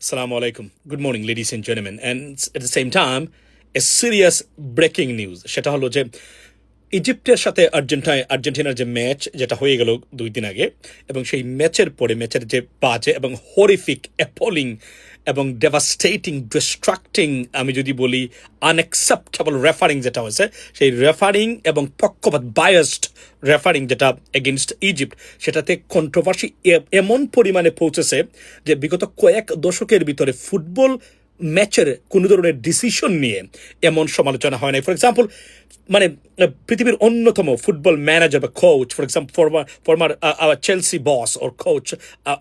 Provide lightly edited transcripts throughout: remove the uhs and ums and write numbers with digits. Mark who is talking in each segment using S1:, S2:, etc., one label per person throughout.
S1: Assalamu alaikum. Good morning, ladies and gentlemen. And at the same time, a serious breaking news. সেটা হলো যে ইজিপ্টের সাথে আর্জেন্টিনার যে ম্যাচ যেটা হয়ে গেল 2 দিন আগে, এবং সেই ম্যাচের পরে ম্যাচের যে বাজে এবং হরিফিক, অ্যাপলিং এবং ডেভাস্টেটিং, ডিস্ট্রাক্টিং, আমি যদি বলি আনএক্সেপ্টেবল রেফারিং যেটা হয়েছে, সেই রেফারিং এবং পক্ষপাত বায়াসড রেফারিং যেটা এগেনস্ট ইজিপ্ট, সেটাতে কন্ট্রোভার্সি এমন পরিমাণে পৌঁছেছে যে বিগত কয়েক দশকের ভিতরে ফুটবল ম্যাচের কোনো ধরনের ডিসিশন নিয়ে এমন সমালোচনা হয় নাই। ফর এক্সাম্পল, মানে পৃথিবীর অন্যতম ফুটবল ম্যানেজার বা coach, for example former Chelsea boss or coach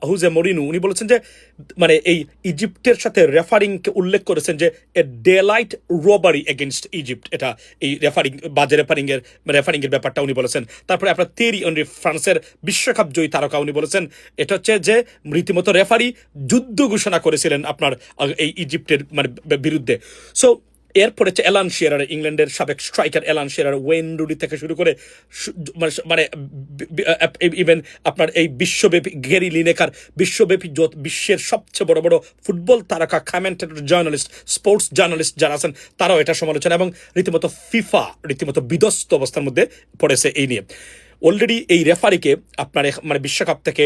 S1: Jose Mourinho, উনি বলেছেন যে মানে এই ইজিপ্টের সাথে রেফারিংকে উল্লেখ করেছেন যে এ ডেলাইট রবারি এগেনস্ট ইজিপ্ট, এটা এই বাজে রেফারিংয়ের ব্যাপারটা উনি বলেছেন। তারপরে আপনার তেরি অনরি, ফ্রান্সের বিশ্বকাপ জয়ী তারকা, উনি বলেছেন এটা হচ্ছে যে রীতিমতো রেফারি যুদ্ধ ঘোষণা করেছিলেন আপনার এই ইজিপ্টের মানে বিরুদ্ধে। সো এরপরে হচ্ছে অ্যালান শিয়ারার, ইংল্যান্ডের সাবেক striker Alan Shearer, Wayne Rooney থেকে শুরু করে মানে ইভেন আপনার এই বিশ্বব্যাপী গ্যারি লিনেকার, বিশ্বব্যাপী বিশ্বের সবচেয়ে বড় বড় ফুটবল তারকা, কমেন্টেটর, জার্নালিস্ট, স্পোর্টস জার্নালিস্ট যারা আছেন, তারাও এটা সমালোচনা, এবং রীতিমতো ফিফা রীতিমতো বিধ্বস্ত অবস্থার মধ্যে পড়েছে এই নিয়ে। অলরেডি এই রেফারিকে আপনার মানে বিশ্বকাপ থেকে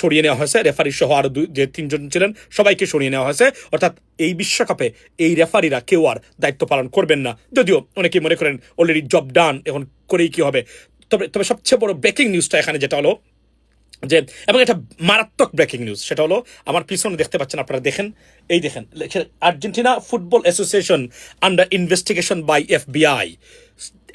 S1: সরিয়ে নেওয়া হয়েছে, রেফারি সহ আরো যে 3জন ছিলেন সবাইকে সরিয়ে নেওয়া হয়েছে। অর্থাৎ এই বিশ্বকাপে এই রেফারিরা কেউ আর দায়িত্ব পালন করবেন না, যদিও অনেকেই মনে করেন অলরেডি জব ডান, এখন করেই কি হবে। তবে সবচেয়ে বড় ব্রেকিং নিউজটা এখানে যেটা হলো যে, এবং এটা মারাত্মক ব্রেকিং নিউজ, সেটা হলো আমার পিছনে দেখতে পাচ্ছেন আপনারা, দেখেন, এই দেখেন, Argentina football association under investigation by FBI।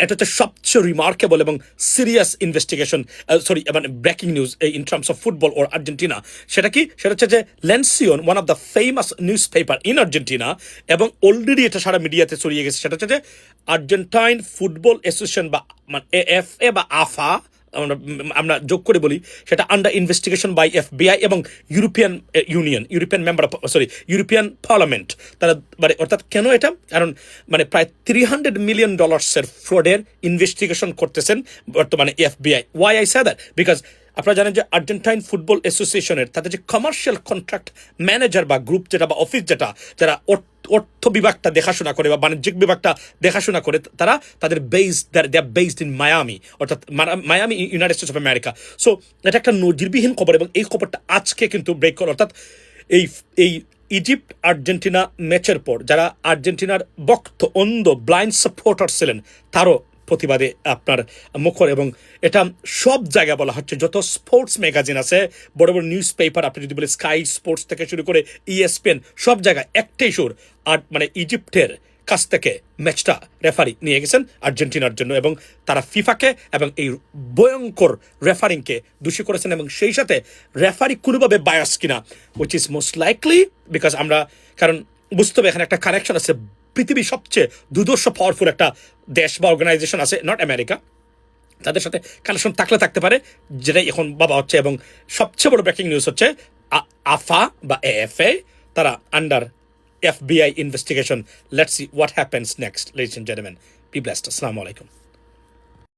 S1: এটা হচ্ছে সবচেয়ে রিমার্কেবল এবং সিরিয়াস ইনভেস্টিগেশন, সরি মানে breaking news in terms of football or Argentina. সেটা কি? সেটা হচ্ছে যে La Nacion, one of the famous newspaper in Argentina, এবং অলরেডি এটা সারা মিডিয়াতে ছড়িয়ে গেছে, সেটা হচ্ছে যে আর্জেন্টাইন ফুটবল অ্যাসোসিয়েশন বা মানে AFA বা AFA আমরা যোগ করে বলি, সেটা আন্ডার ইনভেস্টিগেশন বাই FBI এবং ইউরোপিয়ান ইউনিয়ন, ইউরোপিয়ান পার্লামেন্ট। তারা মানে অর্থাৎ কেন এটা? কারণ মানে প্রায় $300 মিলিয়ন ফ্রডের ইনভেস্টিগেশন করতেছেন বর্তমানে FBI। Why I say that? Because আপনারা জানেন যে আর্জেন্টাইন ফুটবল অ্যাসোসিয়েশনের তাদের যে কমার্শিয়াল কন্ট্রাক্ট ম্যানেজার বা গ্রুপ যেটা বা অফিস যেটা, যারা অর্থ বিভাগটা দেখাশোনা করে বা বাণিজ্যিক বিভাগটা দেখাশোনা করে, তারা তাদের দে আর বেসড ইন মায়ামি, অর্থাৎ Miami, United states of America. So এটা একটা নজিরবিহীন খবর, এবং এই খবরটা আজকে কিন্তু ব্রেক করে। অর্থাৎ এই ইজিপ্ট আর্জেন্টিনা ম্যাচের পর যারা আর্জেন্টিনার অন্ধ ব্লাইন্ড সাপোর্টার ছিলেন, তারও প্রতিবাদে আপনার মুখর, এবং এটা সব জায়গায় বলা হচ্ছে, যত স্পোর্টস ম্যাগাজিন আছে, বড় বড় নিউজ পেপার, আপনি যদি বলে স্কাই স্পোর্টস থেকে শুরু করে ESPN, সব জায়গায় একটাই সুর, আর মানে ইজিপ্টের কাছ থেকে ম্যাচটা রেফারি নিয়ে গেছেন আর্জেন্টিনার জন্য, এবং তারা ফিফাকে এবং এই ভয়ঙ্কর রেফারিংকে দোষী করেছেন, এবং সেই সাথে রেফারি কোনোভাবে বায়াস কিনা, which is most likely, because আমরা, কারণ বুঝতে হবে এখানে একটা কানেকশন আছে, পৃথিবীর সবচেয়ে দুর্দর্শ পাওয়ারফুল একটা দেশ বা অর্গানাইজেশন আছে, নট আমেরিকা, তাদের সাথে কানেকশন থাকতে পারে, যেটাই এখন বাবা হচ্ছে। এবং সবচেয়ে বড় ব্রেকিং নিউজ হচ্ছে AFA বা AFA, তারা under FBI investigation. Let's see what happens next, ladies and gentleman. Be blessed. আসসালামু আলাইকুম।